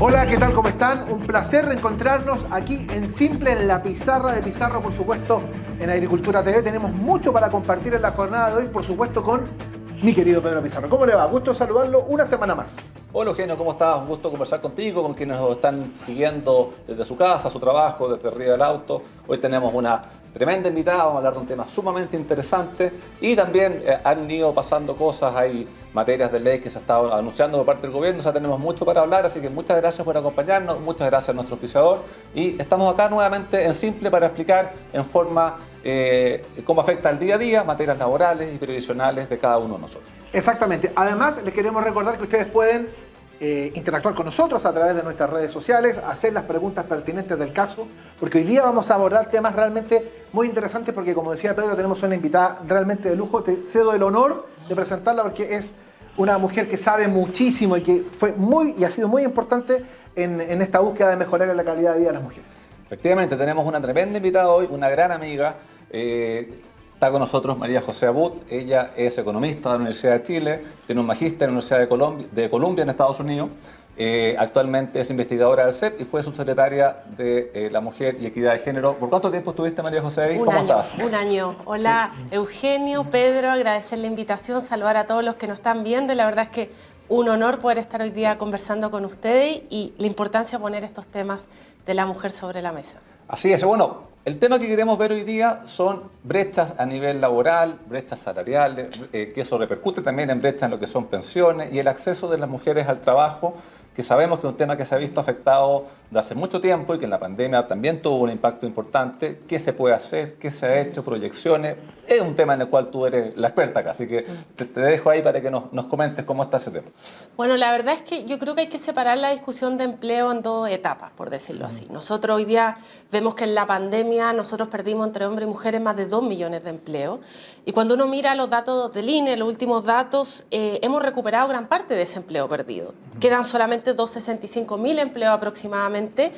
Hola, ¿qué tal? ¿Cómo están? Un placer reencontrarnos aquí en Simple, en la pizarra de Pizarro, por supuesto, en Agricultura TV. Tenemos mucho para compartir en la jornada de hoy, por supuesto, con mi querido Pedro Pizarro. ¿Cómo le va? Gusto saludarlo una semana más. Hola Eugenio, ¿cómo estás? Un gusto conversar contigo, con quienes nos están siguiendo desde su casa, su trabajo, desde arriba del auto. Hoy tenemos una tremenda invitada, vamos a hablar de un tema sumamente interesante y también han ido pasando cosas, hay materias de ley que se han estado anunciando por parte del gobierno, o sea, tenemos mucho para hablar, así que muchas gracias por acompañarnos, muchas gracias a nuestro auspiciador y estamos acá nuevamente en Simple para explicar en forma cómo afecta el día a día, materias laborales y previsionales de cada uno de nosotros. Exactamente. Además, les queremos recordar que ustedes pueden interactuar con nosotros a través de nuestras redes sociales, hacer las preguntas pertinentes del caso, porque hoy día vamos a abordar temas realmente muy interesantes, porque como decía Pedro, tenemos una invitada realmente de lujo. Te cedo el honor de presentarla porque es una mujer que sabe muchísimo y que fue y ha sido muy importante en esta búsqueda de mejorar la calidad de vida de las mujeres. Efectivamente, tenemos una tremenda invitada hoy, una gran amiga. Está con nosotros María José Abud. Ella es economista de la Universidad de Chile, tiene un magíster en la Universidad de Columbia en Estados Unidos. Actualmente es investigadora del CEP y fue subsecretaria de la Mujer y Equidad de Género. ¿Por cuánto tiempo estuviste, María José, ahí? ¿Cómo estás? Un año. Hola, sí. Eugenio, Pedro, agradecer la invitación, saludar a todos los que nos están viendo. Y la verdad es que un honor poder estar hoy día conversando con ustedes y la importancia de poner estos temas de la mujer sobre la mesa. Así es. Bueno, el tema que queremos ver hoy día son brechas a nivel laboral, brechas salariales, que eso repercute también en brechas en lo que son pensiones y el acceso de las mujeres al trabajo, que sabemos que es un tema que se ha visto afectado de hace mucho tiempo y que en la pandemia también tuvo un impacto importante. ¿Qué se puede hacer? ¿Qué se ha hecho? Proyecciones. Es un tema en el cual tú eres la experta acá, así que te dejo ahí para que nos comentes cómo está ese tema. Bueno, la verdad es que yo creo que hay que separar la discusión de empleo en dos etapas, por decirlo así. Nosotros hoy día vemos que en la pandemia nosotros perdimos entre hombres y mujeres más de 2 millones de empleos. Y cuando uno mira los datos del INE, los últimos datos, hemos recuperado gran parte de ese empleo perdido. Quedan solamente 265.000 empleos aproximadamente.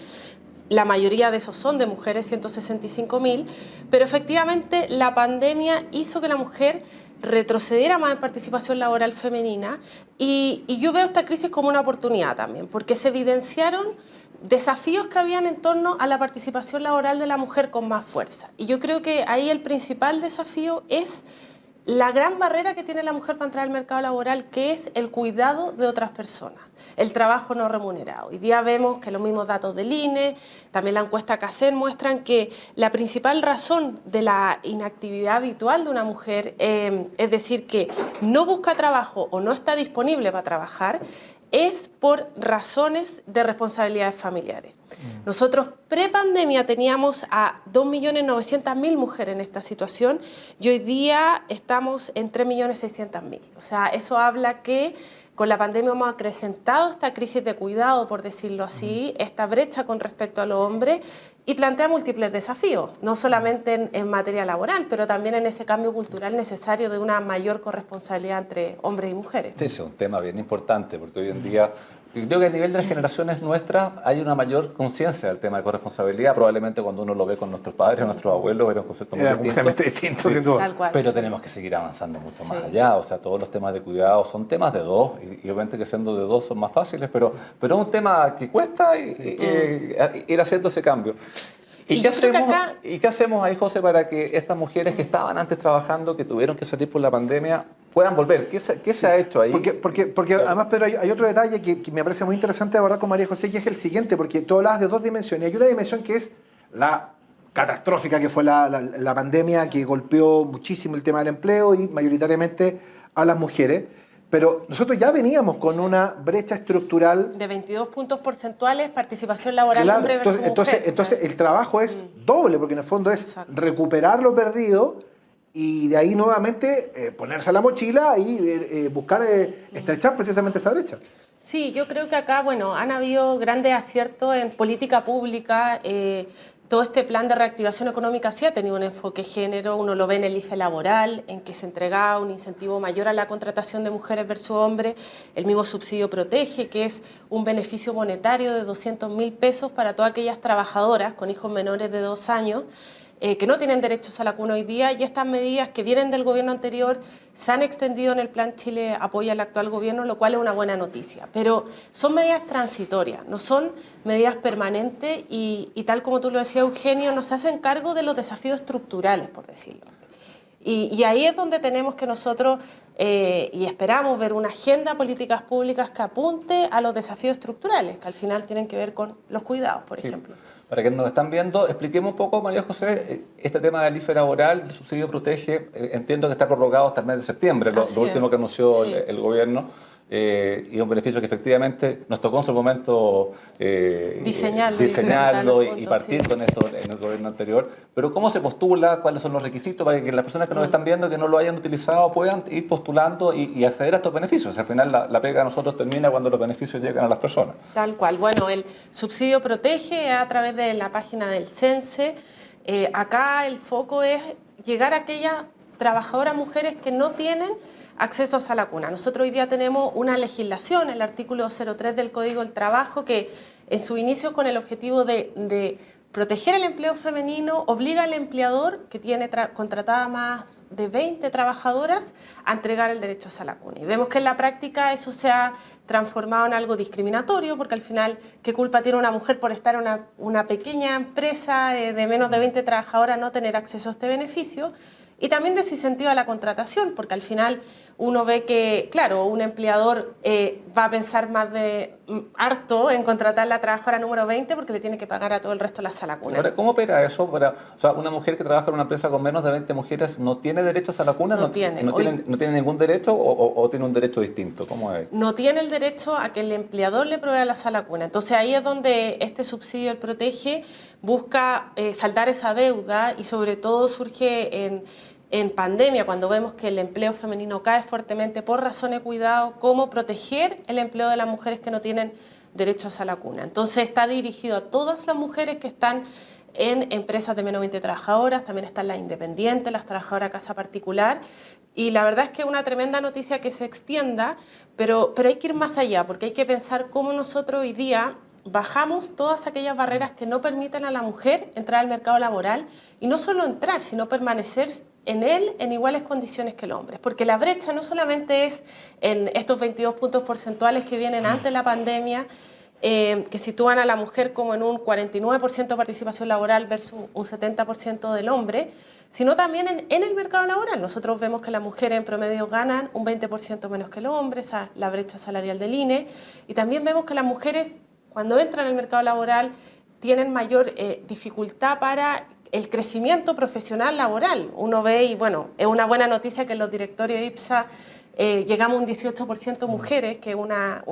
La mayoría de esos son de mujeres, 165.000, pero efectivamente la pandemia hizo que la mujer retrocediera más en participación laboral femenina y yo veo esta crisis como una oportunidad también, porque se evidenciaron desafíos que habían en torno a la participación laboral de la mujer con más fuerza. Y yo creo que ahí el principal desafío es la gran barrera que tiene la mujer para entrar al mercado laboral, que es el cuidado de otras personas, el trabajo no remunerado. Hoy día vemos que los mismos datos del INE, también la encuesta CACEN muestran que la principal razón de la inactividad habitual de una mujer, es decir, que no busca trabajo o no está disponible para trabajar, es por razones de responsabilidades familiares. Nosotros pre-pandemia teníamos a 2.900.000 mujeres en esta situación y hoy día estamos en 3.600.000. O sea, eso habla que con la pandemia hemos acrecentado esta crisis de cuidado, por decirlo así, esta brecha con respecto a los hombres y plantea múltiples desafíos, no solamente en materia laboral, pero también en ese cambio cultural necesario de una mayor corresponsabilidad entre hombres y mujeres. Sí, es un tema bien importante porque hoy en día yo creo que a nivel de las generaciones nuestras hay una mayor conciencia del tema de corresponsabilidad. Probablemente cuando uno lo ve con nuestros padres o nuestros abuelos era un concepto muy distinto, sin duda. Tal cual. Pero tenemos que seguir avanzando mucho más allá. O sea, todos los temas de cuidado son temas de dos y obviamente que siendo de dos son más fáciles, pero es un tema que cuesta ir haciendo ese cambio. ¿Y qué hacemos ahí, José, para que estas mujeres que estaban antes trabajando, que tuvieron que salir por la pandemia, puedan volver? ¿Qué se ha hecho ahí? Porque además, Pedro, hay otro detalle que me parece muy interesante abordar con María José, que es el siguiente, porque tú hablabas de dos dimensiones. Hay una dimensión que es la catastrófica, que fue la pandemia, que golpeó muchísimo el tema del empleo y mayoritariamente a las mujeres. Pero nosotros ya veníamos con una brecha estructural de 22 puntos porcentuales, participación laboral, claro, hombre versus mujer. Entonces el trabajo es doble, porque en el fondo es recuperar lo perdido y de ahí nuevamente ponerse a la mochila y buscar estrechar precisamente esa brecha. Sí, yo creo que acá, bueno, han habido grandes aciertos en política pública. Todo este plan de reactivación económica sí ha tenido un enfoque género, uno lo ve en el IFE laboral, en que se entregaba un incentivo mayor a la contratación de mujeres versus hombres, el mismo subsidio Protege, que es un beneficio monetario de 200.000 pesos para todas aquellas trabajadoras con hijos menores de 2 años, que no tienen derechos a la cuna hoy día, y estas medidas que vienen del gobierno anterior se han extendido en el Plan Chile Apoya al actual gobierno, lo cual es una buena noticia. Pero son medidas transitorias, no son medidas permanentes y tal como tú lo decías, Eugenio, nos hacen cargo de los desafíos estructurales, por decirlo. Y ahí es donde tenemos que nosotros, y esperamos ver una agenda de políticas públicas que apunte a los desafíos estructurales, que al final tienen que ver con los cuidados, por ejemplo. Para quienes nos están viendo, expliquemos un poco, María José, este tema del IFE laboral, el subsidio protege, entiendo que está prorrogado hasta el mes de septiembre, lo último que anunció el gobierno. Y un beneficio que efectivamente nos tocó en su momento diseñarlo y partir con esto en el gobierno anterior. Pero ¿cómo se postula? ¿Cuáles son los requisitos para que las personas que nos están viendo que no lo hayan utilizado puedan ir postulando y acceder a estos beneficios? Al final la pega de nosotros termina cuando los beneficios llegan a las personas. Tal cual. Bueno, el subsidio protege a través de la página del CENSE. Acá el foco es llegar a aquellas trabajadoras mujeres que no tienen accesos a la cuna. Nosotros hoy día tenemos una legislación, el artículo 03 del Código del Trabajo, que en su inicio con el objetivo de proteger el empleo femenino, obliga al empleador que tiene contratada más de 20 trabajadoras a entregar el derecho a la cuna. Y vemos que en la práctica eso se ha transformado en algo discriminatorio, porque al final, ¿qué culpa tiene una mujer por estar en una pequeña empresa de menos de 20 trabajadoras no tener acceso a este beneficio? Y también desincentiva la contratación, porque al final uno ve que, claro, un empleador va a pensar más de harto en contratar a la trabajadora número 20 porque le tiene que pagar a todo el resto la sala cuna. Ahora, ¿cómo opera eso? O sea, una mujer que trabaja en una empresa con menos de 20 mujeres no tiene derechos a la cuna, no tiene ningún derecho o tiene un derecho distinto. ¿Cómo es? No tiene el derecho a que el empleador le provea la sala cuna. Entonces ahí es donde este subsidio del Protege busca saldar esa deuda y sobre todo surge en pandemia, cuando vemos que el empleo femenino cae fuertemente por razones de cuidado, cómo proteger el empleo de las mujeres que no tienen derechos a la cuna. Entonces está dirigido a todas las mujeres que están en empresas de menos de 20 trabajadoras, también están las independientes, las trabajadoras de casa particular, y la verdad es que es una tremenda noticia que se extienda, pero hay que ir más allá, porque hay que pensar cómo nosotros hoy día bajamos todas aquellas barreras que no permiten a la mujer entrar al mercado laboral, y no solo entrar, sino permanecer en él en iguales condiciones que el hombre. Porque la brecha no solamente es en estos 22 puntos porcentuales que vienen antes de la pandemia, que sitúan a la mujer como en un 49% de participación laboral versus un 70% del hombre, sino también en el mercado laboral. Nosotros vemos que las mujeres en promedio ganan un 20% menos que los hombres, la brecha salarial del INE, y también vemos que las mujeres, cuando entran al mercado laboral, tienen mayor dificultad para el crecimiento profesional laboral. Uno ve, y bueno, es una buena noticia que en los directorios IPSA llegamos a un 18% mujeres, que es una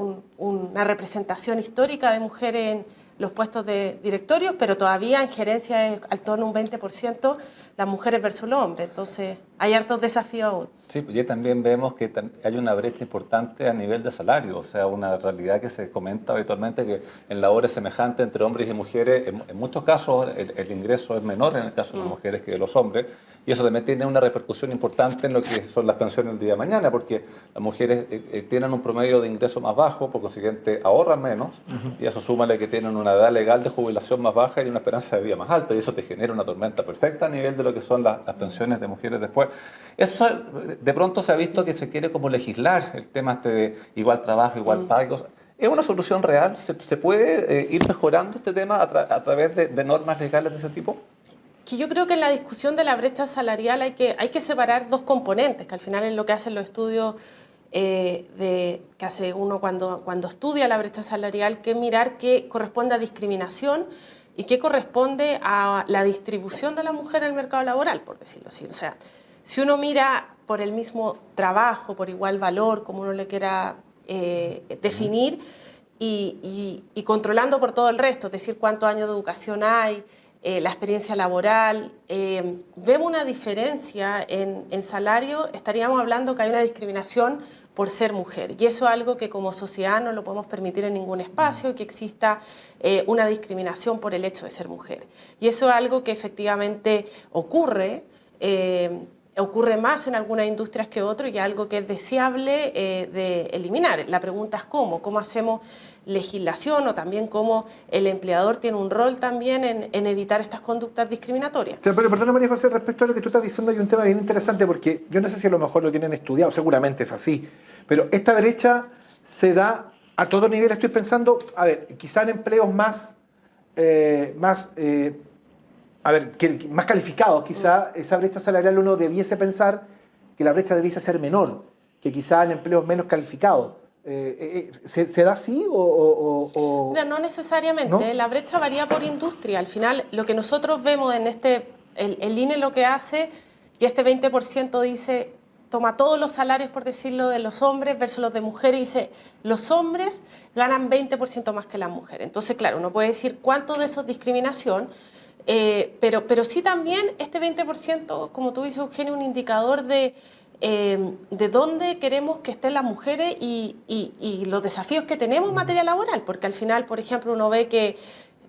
representación histórica de mujeres en los puestos de directorios, pero todavía en gerencia es al torno un 20% las mujeres versus los hombres. Entonces, hay hartos desafíos aún. Sí, pues ya también vemos que hay una brecha importante a nivel de salario, o sea, una realidad que se comenta habitualmente que en labores semejantes entre hombres y mujeres, en muchos casos el ingreso es menor en el caso de las mujeres que de los hombres, y eso también tiene una repercusión importante en lo que son las pensiones el día de mañana, porque las mujeres tienen un promedio de ingreso más bajo, por consiguiente ahorran menos, y eso súmale que tienen una edad legal de jubilación más baja y una esperanza de vida más alta, y eso te genera una tormenta perfecta a nivel de lo que son las pensiones de mujeres después. Eso de pronto se ha visto que se quiere como legislar el tema de igual trabajo, igual pago. ¿Es una solución real? ¿Se puede ir mejorando este tema a través de normas legales de ese tipo? Que yo creo que en la discusión de la brecha salarial hay que separar dos componentes, que al final es lo que hacen los estudios que hace uno cuando estudia la brecha salarial, que mirar qué corresponde a discriminación y qué corresponde a la distribución de la mujer en el mercado laboral, por decirlo así. O sea, si uno mira por el mismo trabajo, por igual valor, como uno le quiera definir, y controlando por todo el resto, es decir, cuántos años de educación hay, la experiencia laboral, vemos una diferencia en salario, estaríamos hablando que hay una discriminación por ser mujer. Y eso es algo que como sociedad no lo podemos permitir en ningún espacio, que exista una discriminación por el hecho de ser mujer. Y eso es algo que efectivamente ocurre, ocurre más en algunas industrias que otras y algo que es deseable de eliminar. La pregunta es cómo hacemos legislación o también cómo el empleador tiene un rol también en evitar estas conductas discriminatorias. O sea, pero perdón, María José, respecto a lo que tú estás diciendo hay un tema bien interesante porque yo no sé si a lo mejor lo tienen estudiado, seguramente es así, pero esta brecha se da a todo nivel. Estoy pensando, a ver, quizá en empleos más calificados, quizá esa brecha salarial uno debiese pensar que la brecha debiese ser menor, que quizá en empleos menos calificados. ¿Se da así o...? Mira, no necesariamente, ¿no? La brecha varía por industria. Al final, lo que nosotros vemos en el INE lo que hace, y este 20% dice, toma todos los salarios, por decirlo, de los hombres versus los de mujeres, y dice, los hombres ganan 20% más que las mujeres. Entonces, claro, uno puede decir cuánto de eso es discriminación, pero sí también este 20%, como tú dices, Eugenio, un indicador de dónde queremos que estén las mujeres y los desafíos que tenemos en materia laboral, porque al final, por ejemplo, uno ve que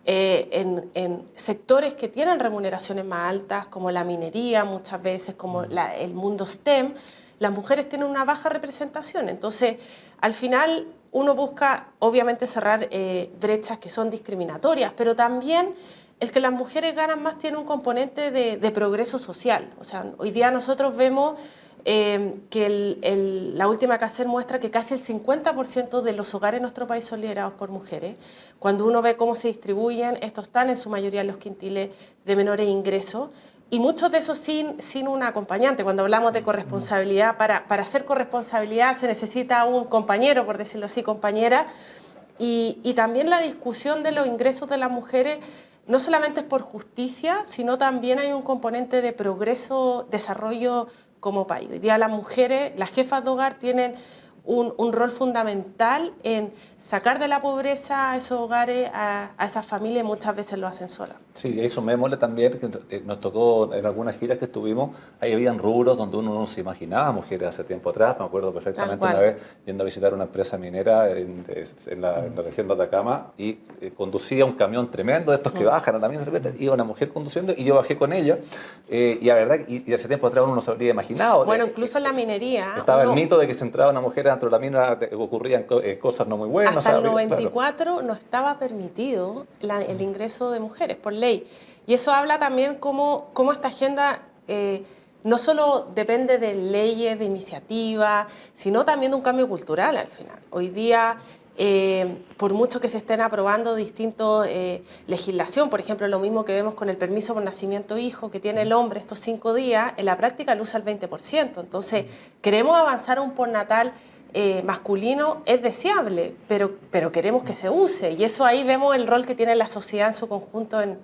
en sectores que tienen remuneraciones más altas, como la minería, muchas veces, como el mundo STEM, las mujeres tienen una baja representación. Entonces, al final, uno busca, obviamente, cerrar brechas que son discriminatorias, pero también el que las mujeres ganan más tiene un componente de progreso social. O sea, hoy día nosotros vemos que la última CACER muestra que casi el 50% de los hogares en nuestro país son liderados por mujeres. Cuando uno ve cómo se distribuyen, estos están en su mayoría en los quintiles de menores ingresos, y muchos de esos sin un acompañante. Cuando hablamos de corresponsabilidad, para hacer corresponsabilidad se necesita un compañero, por decirlo así, compañera, y también la discusión de los ingresos de las mujeres no solamente es por justicia, sino también hay un componente de progreso, desarrollo como país. Hoy día las mujeres, las jefas de hogar tienen un rol fundamental en sacar de la pobreza a esos hogares, a esas familias, y muchas veces lo hacen solas. Sí, y ahí sumémosle también que nos tocó en algunas giras que estuvimos, ahí habían rubros donde uno no se imaginaba mujeres hace tiempo atrás. Me acuerdo perfectamente una vez yendo a visitar una empresa minera en la región de Atacama y conducía un camión tremendo de estos que bajan también de repente, iba una mujer conduciendo y yo bajé con ella y la verdad, y hace tiempo atrás uno no se habría imaginado. Bueno, incluso en la minería. Estaba el mito de que si entraba una mujer dentro de la mina ocurrían cosas no muy buenas. Hasta el 94 no estaba permitido el ingreso de mujeres por ley. Y eso habla también cómo esta agenda no solo depende de leyes, de iniciativas, sino también de un cambio cultural al final. Hoy día, por mucho que se estén aprobando distintas legislación, por ejemplo, lo mismo que vemos con el permiso por nacimiento hijo que tiene el hombre estos 5 días, en la práctica lo usa el 20%. Entonces, queremos avanzar a un postnatal masculino, es deseable, pero queremos que se use, y eso ahí vemos el rol que tiene la sociedad en su conjunto en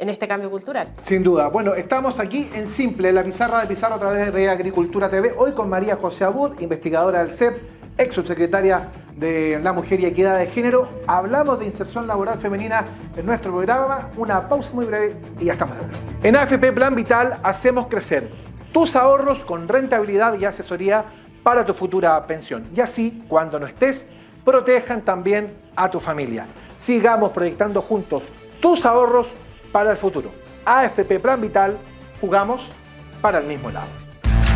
este cambio cultural. Sin duda. Bueno, estamos aquí en Simple, en la pizarra de Pizarro a través de Agricultura TV, hoy con María José Abud, investigadora del CEP, ex subsecretaria de la Mujer y Equidad de Género. Hablamos de inserción laboral femenina en nuestro programa. Una pausa muy breve y ya estamos de vuelta. En AFP Plan Vital hacemos crecer tus ahorros con rentabilidad y asesoría para tu futura pensión. Y así, cuando no estés, protejan también a tu familia. Sigamos proyectando juntos tus ahorros para el futuro. AFP Plan Vital, jugamos para el mismo lado.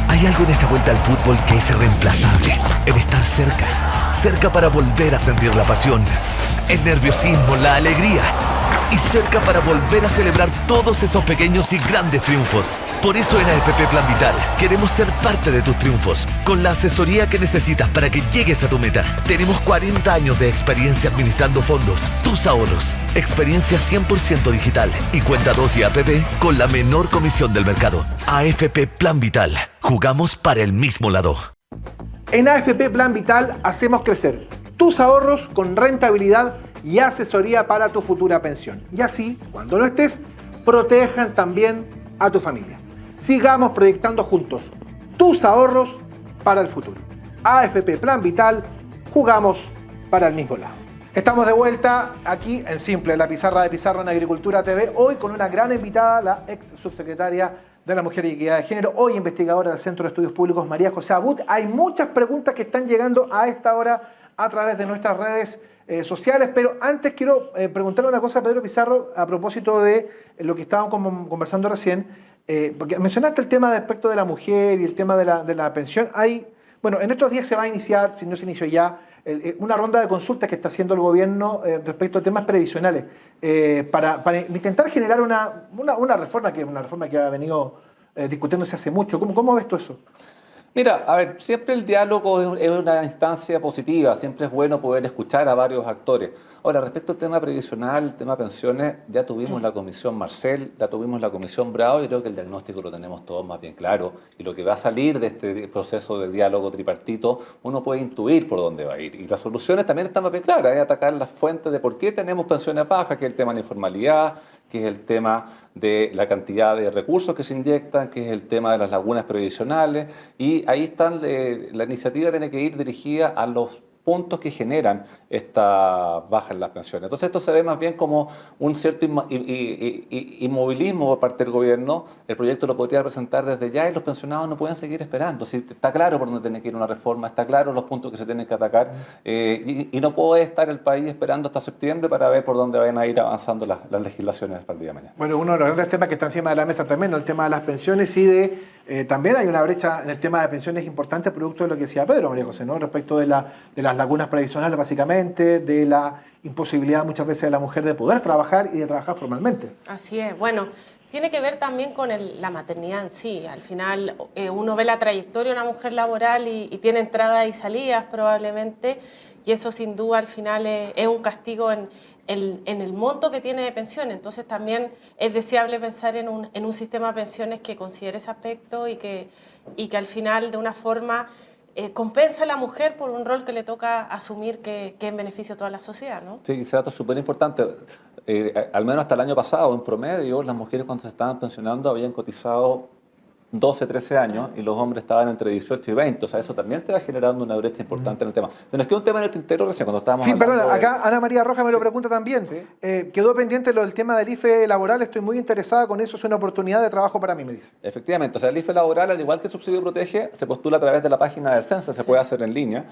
Hay algo en esta vuelta al fútbol que es irreemplazable. El estar cerca. Cerca para volver a sentir la pasión, el nerviosismo, la alegría. Y cerca para volver a celebrar todos esos pequeños y grandes triunfos. Por eso en AFP Plan Vital queremos ser parte de tus triunfos, con la asesoría que necesitas para que llegues a tu meta. Tenemos 40 años de experiencia administrando fondos, tus ahorros, experiencia 100% digital y cuenta 2 y APP con la menor comisión del mercado. AFP Plan Vital, jugamos para el mismo lado. En AFP Plan Vital hacemos crecer tus ahorros con rentabilidad y asesoría para tu futura pensión. Y así, cuando no estés, protejan también a tu familia. Sigamos proyectando juntos tus ahorros para el futuro. AFP Plan Vital, jugamos para el mismo lado. Estamos de vuelta aquí en Simple, la pizarra de Pizarro en Agricultura TV, hoy con una gran invitada, la ex subsecretaria de la Mujer y Equidad de Género, hoy investigadora del Centro de Estudios Públicos, María José Abud. Hay muchas preguntas que están llegando a esta hora a través de nuestras redes sociales, pero antes quiero preguntarle una cosa a Pedro Pizarro a propósito de lo que estábamos conversando recién. Porque mencionaste el tema del aspecto de la mujer y el tema de la pensión. Bueno, en estos días se va a iniciar, si no se inició ya, una ronda de consultas que está haciendo el gobierno respecto a temas previsionales para intentar generar una reforma que ha venido discutiéndose hace mucho. ¿Cómo ves tú eso? Mira, a ver, siempre el diálogo es una instancia positiva, siempre es bueno poder escuchar a varios actores. Ahora, respecto al tema previsional, el tema pensiones, ya tuvimos la comisión Marcel, ya tuvimos la comisión Bravo y creo que el diagnóstico lo tenemos todos más bien claro. Y lo que va a salir de este proceso de diálogo tripartito, uno puede intuir por dónde va a ir. Y las soluciones también están más bien claras, es atacar las fuentes de por qué tenemos pensiones bajas, que es el tema de la informalidad, que es el tema de la cantidad de recursos que se inyectan, que es el tema de las lagunas previsionales, y ahí están, la iniciativa tiene que ir dirigida a los puntos que generan esta baja en las pensiones. Entonces esto se ve más bien como un cierto inmovilismo por parte del gobierno. El proyecto lo podría presentar desde ya y los pensionados no pueden seguir esperando. Si está claro por dónde tiene que ir una reforma, está claro los puntos que se tienen que atacar y no puede estar el país esperando hasta septiembre para ver por dónde van a ir avanzando las legislaciones para el día de mañana. Bueno, uno de los grandes temas que está encima de la mesa también, ¿no? El tema de las pensiones y también hay una brecha en el tema de pensiones importante, producto de lo que decía Pedro, María José, ¿no? Respecto de las lagunas previsionales, básicamente, de la imposibilidad muchas veces de la mujer de poder trabajar y de trabajar formalmente. Así es. Bueno, tiene que ver también con la maternidad en sí. Al final uno ve la trayectoria de una mujer laboral y tiene entradas y salidas probablemente, y eso sin duda al final es un castigo en el monto que tiene de pensión. Entonces también es deseable pensar en un sistema de pensiones que considere ese aspecto y que al final de una forma compensa a la mujer por un rol que le toca asumir que es en beneficio de toda la sociedad, ¿no? Sí, ese dato es súper importante. Al menos hasta el año pasado, en promedio, las mujeres cuando se estaban pensionando habían cotizado 12, 13 años y los hombres estaban entre 18 y 20. O sea, eso también te va generando una brecha importante en el tema. Pero nos queda un tema en el tintero recién cuando estábamos Sí, hablando perdón, acá Ana María Rojas me lo pregunta también. Sí. Quedó pendiente lo del tema del IFE laboral, estoy muy interesada con eso, es una oportunidad de trabajo para mí, me dice. Efectivamente, o sea, el IFE laboral, al igual que el subsidio protege, se postula a través de la página del CENSE, se puede hacer en línea.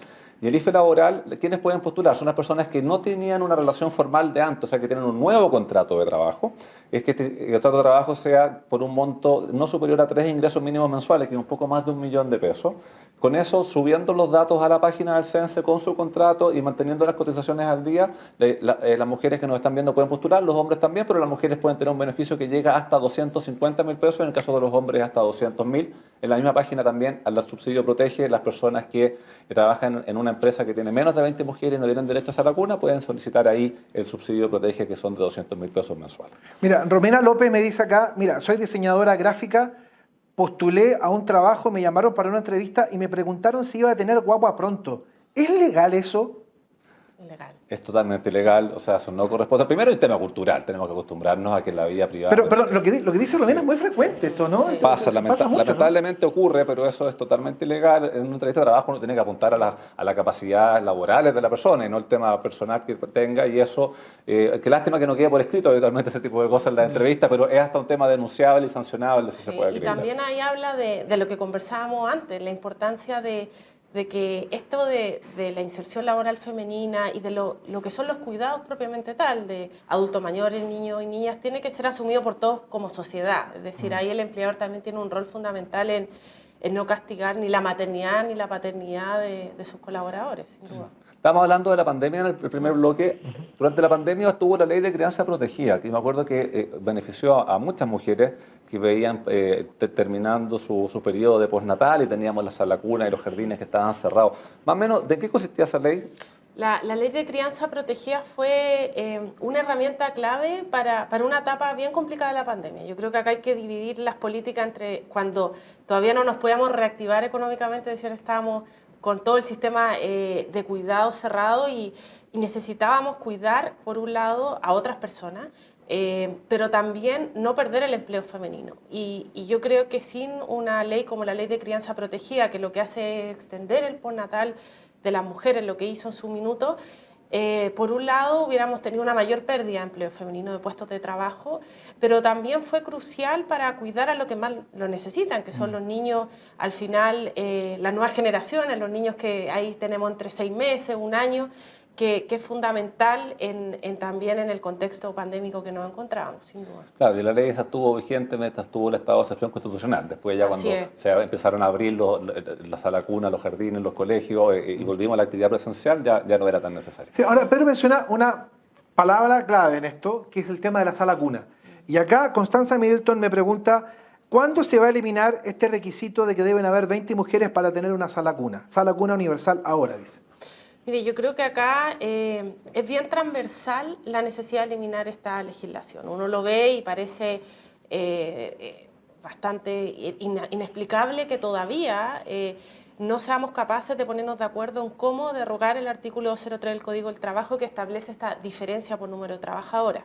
Y el IFE laboral, ¿quiénes pueden postular? Son las personas que no tenían una relación formal de antes, o sea, que tienen un nuevo contrato de trabajo. Es que este contrato de trabajo sea por un monto no superior a 3 ingresos mínimos mensuales, que es un poco más de 1 millón de pesos. Con eso, subiendo los datos a la página del CENSE con su contrato y manteniendo las cotizaciones al día, las mujeres que nos están viendo pueden postular, los hombres también, pero las mujeres pueden tener un beneficio que llega hasta 250.000 pesos, en el caso de los hombres hasta 200.000. En la misma página también, al subsidio protege, las personas que trabajan en una empresa que tiene menos de 20 mujeres y no tienen derecho a esa vacuna, pueden solicitar ahí el subsidio protege, que son de 200.000 pesos mensuales. Mira, Romina López me dice acá, mira, soy diseñadora gráfica, postulé a un trabajo, me llamaron para una entrevista y me preguntaron si iba a tener guagua pronto. ¿Es legal eso? Ilegal. Es totalmente ilegal, o sea, eso no corresponde. Primero hay un tema cultural, tenemos que acostumbrarnos a que la vida privada... Pero lo que dice Romina es muy frecuente esto, ¿no? Sí. Pasa, mucho, ¿no? lamentablemente ocurre, pero eso es totalmente ilegal. En una entrevista de trabajo uno tiene que apuntar a las capacidades laborales de la persona y no el tema personal que tenga, y eso, qué lástima que no quede por escrito habitualmente ese tipo de cosas en la entrevista, pero es hasta un tema denunciable y sancionable si se puede Y acreditar. también ahí habla de lo que conversábamos antes, la importancia de que esto de la inserción laboral femenina y de lo que son los cuidados propiamente tal, de adultos mayores, niños y niñas, tiene que ser asumido por todos como sociedad. Es decir, ahí el empleador también tiene un rol fundamental en no castigar ni la maternidad ni la paternidad de sus colaboradores, sin duda. Estábamos hablando de la pandemia en el primer bloque. Durante la pandemia estuvo la ley de crianza protegida, que me acuerdo que benefició a muchas mujeres que veían terminando su periodo de postnatal y teníamos la sala cuna y los jardines que estaban cerrados. Más o menos, ¿de qué consistía esa ley? La ley de crianza protegida fue una herramienta clave para una etapa bien complicada de la pandemia. Yo creo que acá hay que dividir las políticas entre cuando todavía no nos podíamos reactivar económicamente, es decir, estábamos con todo el sistema de cuidado cerrado y necesitábamos cuidar, por un lado, a otras personas, pero también no perder el empleo femenino. Y yo creo que sin una ley como la ley de crianza protegida, que lo que hace es extender el postnatal de las mujeres, lo que hizo en su minuto, por un lado hubiéramos tenido una mayor pérdida de empleo femenino, de puestos de trabajo, pero también fue crucial para cuidar a los que más lo necesitan, que son los niños, al final, las nuevas generaciones, los niños que ahí tenemos entre 6 meses, 1 año, que es fundamental también en el contexto pandémico que nos encontrábamos, sin duda. Claro, y la ley esa estuvo vigente mientras estuvo el estado de excepción constitucional. Después ya cuando se empezaron a abrir la sala cuna, los jardines, los colegios y volvimos a la actividad presencial, ya no era tan necesario. Sí, ahora Pedro menciona una palabra clave en esto, que es el tema de la sala cuna. Y acá Constanza Middleton me pregunta, ¿cuándo se va a eliminar este requisito de que deben haber 20 mujeres para tener una sala cuna? Sala cuna universal ahora, dice. Mire, yo creo que acá es bien transversal la necesidad de eliminar esta legislación. Uno lo ve y parece bastante inexplicable que todavía no seamos capaces de ponernos de acuerdo en cómo derogar el artículo 203 del Código del Trabajo que establece esta diferencia por número de trabajadoras.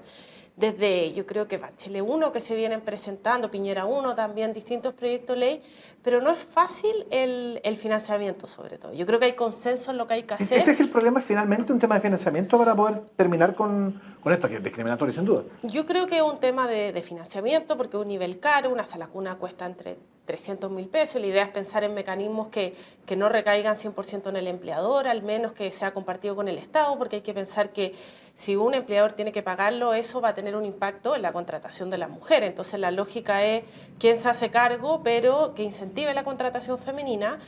Desde, yo creo que Bachelet 1 que se vienen presentando, Piñera 1 también, distintos proyectos de ley, pero no es fácil el financiamiento sobre todo. Yo creo que hay consenso en lo que hay que hacer. ¿Ese es el problema finalmente, un tema de financiamiento para poder terminar con esto, que es discriminatorio sin duda? Yo creo que es un tema de financiamiento porque es un nivel caro, una sala cuna cuesta entre 300.000 pesos. La idea es pensar en mecanismos que no recaigan 100% en el empleador, al menos que sea compartido con el Estado, porque hay que pensar que si un empleador tiene que pagarlo, eso va a tener un impacto en la contratación de las mujeres. Entonces la lógica es quién se hace cargo, pero que incentive la contratación femenina.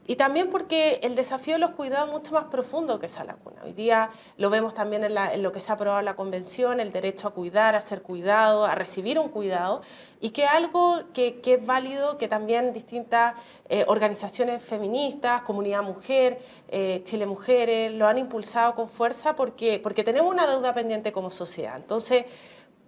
Y también porque el desafío de los cuidados es mucho más profundo que sala cuna. Hoy día lo vemos también en lo que se ha aprobado en la Convención, el derecho a cuidar, a ser cuidado, a recibir un cuidado, y que algo que es válido, que también distintas organizaciones feministas, Comunidad Mujer, Chile Mujeres, lo han impulsado con fuerza porque tenemos una deuda pendiente como sociedad. Entonces,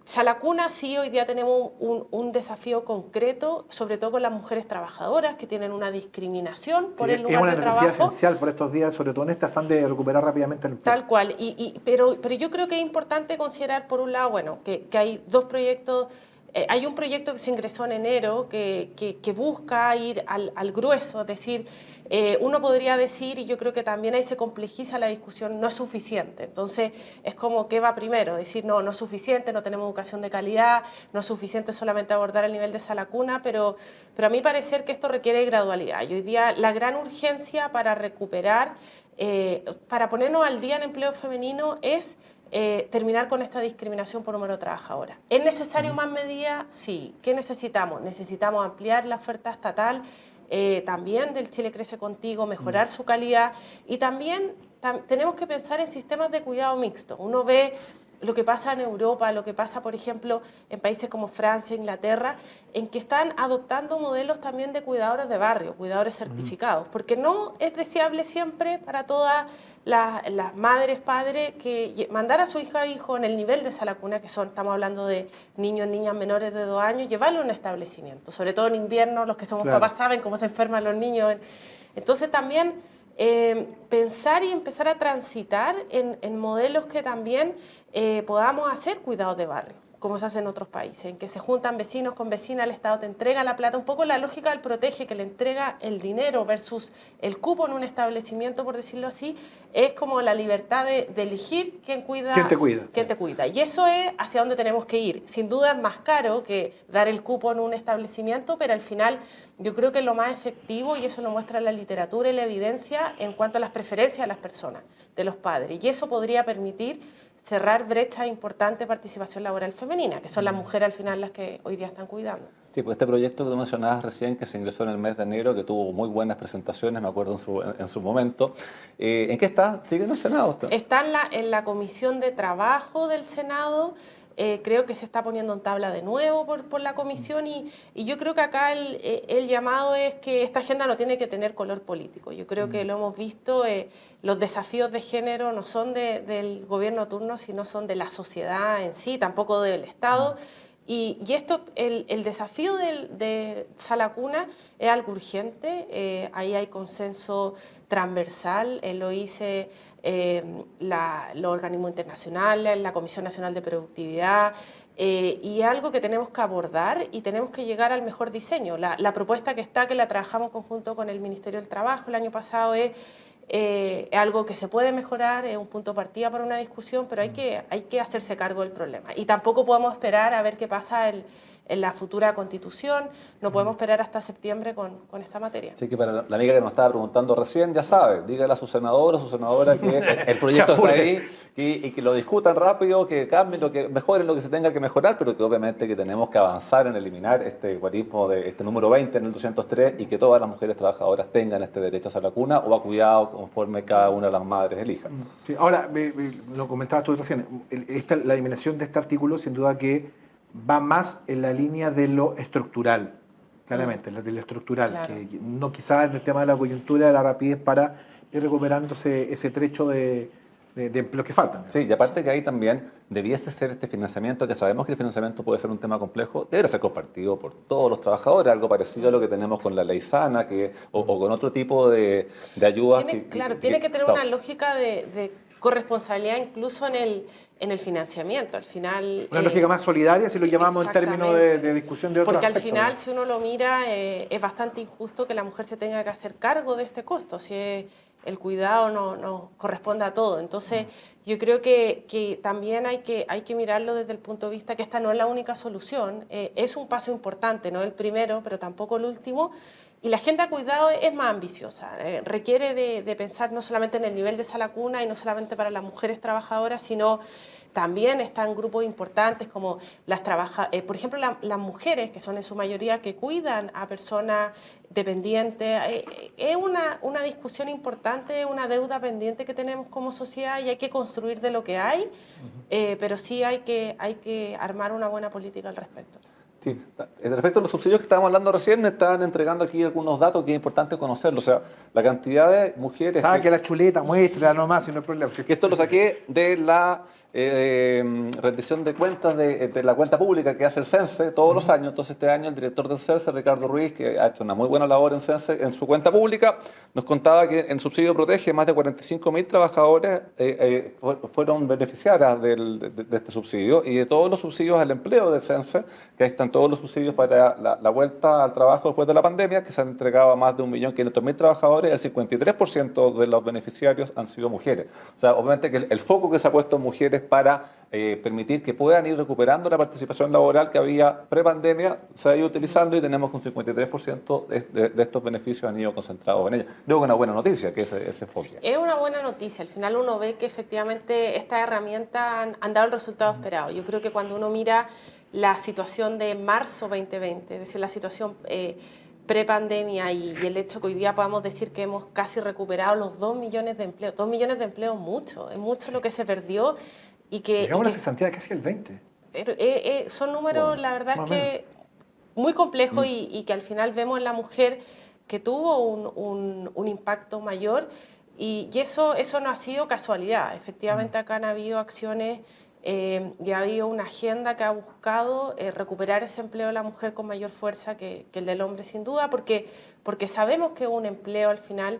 sala cuna sí, hoy día tenemos un desafío concreto, sobre todo con las mujeres trabajadoras que tienen una discriminación por el lugar de trabajo. Es una necesidad esencial por estos días, sobre todo en este afán de recuperar rápidamente el empleo. Tal cual, pero yo creo que es importante considerar por un lado, bueno, que hay dos proyectos. Hay un proyecto que se ingresó en enero que busca ir al grueso, es decir, uno podría decir, y yo creo que también ahí se complejiza la discusión, no es suficiente. Entonces, es como, ¿qué va primero? Decir, no es suficiente, no tenemos educación de calidad, no es suficiente solamente abordar el nivel de sala cuna, pero a mí parecer que esto requiere gradualidad. Y hoy día la gran urgencia para recuperar, para ponernos al día en empleo femenino es terminar con esta discriminación por número de trabajadoras. ¿Es necesario más medidas? Sí. ¿Qué necesitamos? Necesitamos ampliar la oferta estatal, también del Chile Crece Contigo, mejorar su calidad y también tenemos que pensar en sistemas de cuidado mixto. Uno ve lo que pasa en Europa, lo que pasa, por ejemplo, en países como Francia, Inglaterra, en que están adoptando modelos también de cuidadores de barrio, cuidadores certificados, porque no es deseable siempre para todas las madres, padres, que mandar a su hija o hijo en el nivel de sala cuna, que estamos hablando de niños, niñas menores de 2 años, llevarlo a un establecimiento, sobre todo en invierno, los que somos papás saben cómo se enferman los niños. Entonces también pensar y empezar a transitar en modelos que también podamos hacer cuidados de barrio, como se hace en otros países, en que se juntan vecinos con vecinas, el Estado te entrega la plata, un poco la lógica del protege, que le entrega el dinero versus el cupo en un establecimiento, por decirlo así, es como la libertad de elegir quién cuida. ¿Quién te cuida? ¿Quién te cuida? Y eso es hacia dónde tenemos que ir. Sin duda es más caro que dar el cupo en un establecimiento, pero al final yo creo que es lo más efectivo, y eso lo muestra la literatura y la evidencia en cuanto a las preferencias de las personas, de los padres. Y eso podría permitir cerrar brechas importantes de participación laboral femenina, que son las mujeres al final las que hoy día están cuidando. Sí, pues este proyecto que tú mencionabas recién, que se ingresó en el mes de enero, que tuvo muy buenas presentaciones, me acuerdo en su momento. ¿En qué está? ¿Sigue en el Senado? Está en la Comisión de Trabajo del Senado. Creo que se está poniendo en tabla de nuevo por la comisión y yo creo que acá el llamado es que esta agenda no tiene que tener color político. Yo creo que lo hemos visto, los desafíos de género no son del gobierno turno, sino son de la sociedad en sí, tampoco del Estado. Y esto, el desafío de sala cuna es algo urgente, ahí hay consenso transversal, lo hice los organismos internacionales, la Comisión Nacional de Productividad, y algo que tenemos que abordar y tenemos que llegar al mejor diseño. La propuesta que está, que la trabajamos en conjunto con el Ministerio del Trabajo el año pasado, es algo que se puede mejorar, es un punto de partida para una discusión, pero hay que hacerse cargo del problema. Y tampoco podemos esperar a ver qué pasa en la futura constitución. No podemos esperar hasta septiembre con esta materia. Así que para la amiga que nos estaba preguntando recién, ya sabe, dígale a su senador o su senadora que el proyecto está ahí y que lo discutan rápido, que cambien, que mejoren lo que se tenga que mejorar, pero que obviamente que tenemos que avanzar en eliminar este guarismo de este número 20 en el 203 y que todas las mujeres trabajadoras tengan este derecho a hacer la cuna o a cuidado conforme cada una de las madres elija. Sí, ahora, lo comentabas tú recién, la eliminación de este artículo sin duda que va más en la línea de lo estructural, claramente, de lo estructural, Claro. que no quizás en el tema de la coyuntura, de la rapidez para ir recuperándose ese trecho de empleos que faltan. Sí, y aparte que ahí también debiese ser este financiamiento, que sabemos que el financiamiento puede ser un tema complejo, debe ser compartido por todos los trabajadores, algo parecido a lo que tenemos con la ley sana o con otro tipo de ayudas. Tiene que tener una lógica de corresponsabilidad incluso en el financiamiento. Al final, Una lógica más solidaria, si lo llamamos en términos de discusión de otros porque al aspectos, final, ¿no? si uno lo mira, es bastante injusto que la mujer se tenga que hacer cargo de este costo, si el cuidado no corresponde a todo. Entonces, yo creo que también hay que mirarlo desde el punto de vista que esta no es la única solución, es un paso importante, no el primero, pero tampoco el último. Y la agenda de cuidado es más ambiciosa, requiere de pensar no solamente en el nivel de sala cuna y no solamente para las mujeres trabajadoras, sino también están grupos importantes como por ejemplo, las mujeres, que son en su mayoría que cuidan a personas dependientes. Es una discusión importante, una deuda pendiente que tenemos como sociedad y hay que construir de lo que hay, pero sí hay que armar una buena política al respecto. Sí, respecto a los subsidios que estábamos hablando recién, me estaban entregando aquí algunos datos que es importante conocerlo. O sea, la cantidad de mujeres... Saque la chuleta, muestra nomás, si no hay problema. Que esto lo saqué de la rendición de cuentas de la cuenta pública que hace el CENSE todos los años. Entonces este año el director del CENSE, Ricardo Ruiz, que ha hecho una muy buena labor en CENSE, en su cuenta pública, nos contaba que en Subsidio Protege más de 45.000 trabajadores fueron beneficiarias de este subsidio, y de todos los subsidios al empleo del CENSE, que ahí están todos los subsidios para la vuelta al trabajo después de la pandemia, que se han entregado a más de 1.500.000 trabajadores, el 53% de los beneficiarios han sido mujeres. O sea, obviamente que el foco que se ha puesto en mujeres para permitir que puedan ir recuperando la participación laboral que había pre-pandemia, se ha ido utilizando y tenemos que un 53% de estos beneficios han ido concentrados en ella. Creo que es una buena noticia que ese enfoque. Es una buena noticia. Al final uno ve que efectivamente estas herramientas han dado el resultado esperado. Yo creo que cuando uno mira la situación de marzo 2020, es decir, la situación prepandemia y el hecho que hoy día podamos decir que hemos casi recuperado los 2 millones de empleos. 2 millones de empleos es mucho lo que se perdió y que... Llegamos a la cesantía de casi el 20. Son números, bueno, la verdad es que muy complejos y que al final vemos en la mujer que tuvo un impacto mayor y eso no ha sido casualidad. Efectivamente acá han habido acciones y ha habido una agenda que ha buscado recuperar ese empleo de la mujer con mayor fuerza que el del hombre, sin duda, porque sabemos que es un empleo al final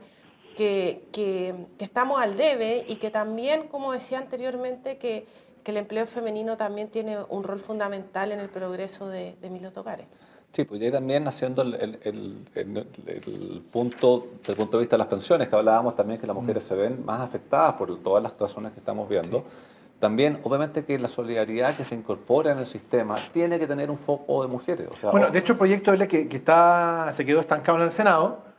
que estamos al debe y que también, como decía anteriormente, que el empleo femenino también tiene un rol fundamental en el progreso de miles de hogares. Sí, pues y ahí también haciendo el punto, desde el punto de vista de las pensiones, que hablábamos también que las mujeres se ven más afectadas por todas las razones que estamos viendo. Sí. También, obviamente, que la solidaridad que se incorpora en el sistema tiene que tener un foco de mujeres. O sea, bueno, de hecho, el proyecto de ley que se quedó estancado en el Senado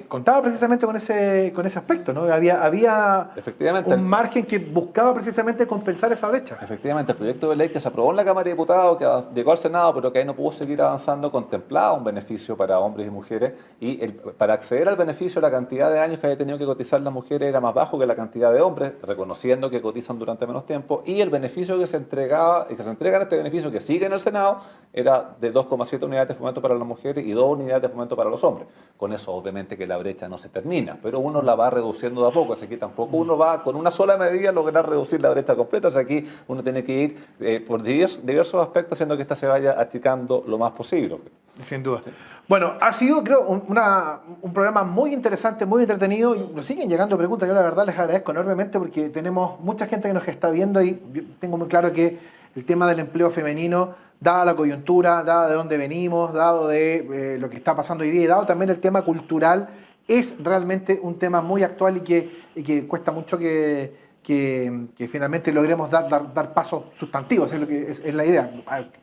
contaba precisamente con ese aspecto, ¿no? Había efectivamente, un margen que buscaba precisamente compensar esa brecha. Efectivamente, el proyecto de ley que se aprobó en la Cámara de Diputados, que llegó al Senado, pero que ahí no pudo seguir avanzando, contemplaba un beneficio para hombres y mujeres, y para acceder al beneficio la cantidad de años que había tenido que cotizar las mujeres era más bajo que la cantidad de hombres, reconociendo que cotizan durante menos tiempo, y el beneficio que se entrega en este beneficio que sigue en el Senado era de 2,7 unidades de fomento para las mujeres y 2 unidades de fomento para los hombres. Con eso, obviamente, que la brecha no se termina, pero uno la va reduciendo de a poco, así que tampoco uno va con una sola medida a lograr reducir la brecha completa, o sea, aquí uno tiene que ir por diversos aspectos haciendo que esta se vaya achicando lo más posible. Sin duda. Sí. Bueno, ha sido, creo, un programa muy interesante, muy entretenido, y nos siguen llegando preguntas. Yo la verdad les agradezco enormemente porque tenemos mucha gente que nos está viendo y tengo muy claro que el tema del empleo femenino, dada la coyuntura, dada de dónde venimos, dado de lo que está pasando hoy día y dado también el tema cultural, es realmente un tema muy actual y que cuesta mucho que que finalmente logremos dar pasos sustantivos, es lo que es la idea.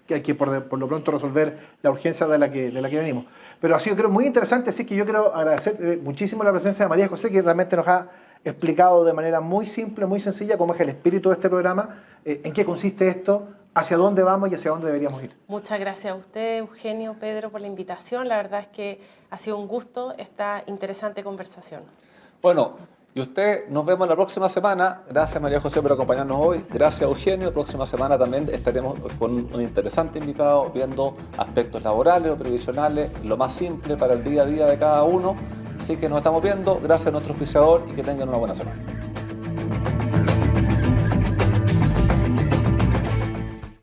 Que hay que por lo pronto resolver la urgencia de la que venimos. Pero ha sido, creo, muy interesante, así que yo quiero agradecer muchísimo la presencia de María José, que realmente nos ha explicado de manera muy simple, muy sencilla, cómo es el espíritu de este programa, en qué consiste esto, hacia dónde vamos y hacia dónde deberíamos ir. Muchas gracias a usted, Eugenio, Pedro, por la invitación. La verdad es que ha sido un gusto esta interesante conversación. Bueno, y usted, nos vemos la próxima semana. Gracias, María José, por acompañarnos hoy. Gracias, Eugenio. Próxima semana también estaremos con un interesante invitado viendo aspectos laborales o previsionales, lo más simple para el día a día de cada uno. Así que nos estamos viendo. Gracias a nuestro auspiciador y que tengan una buena semana.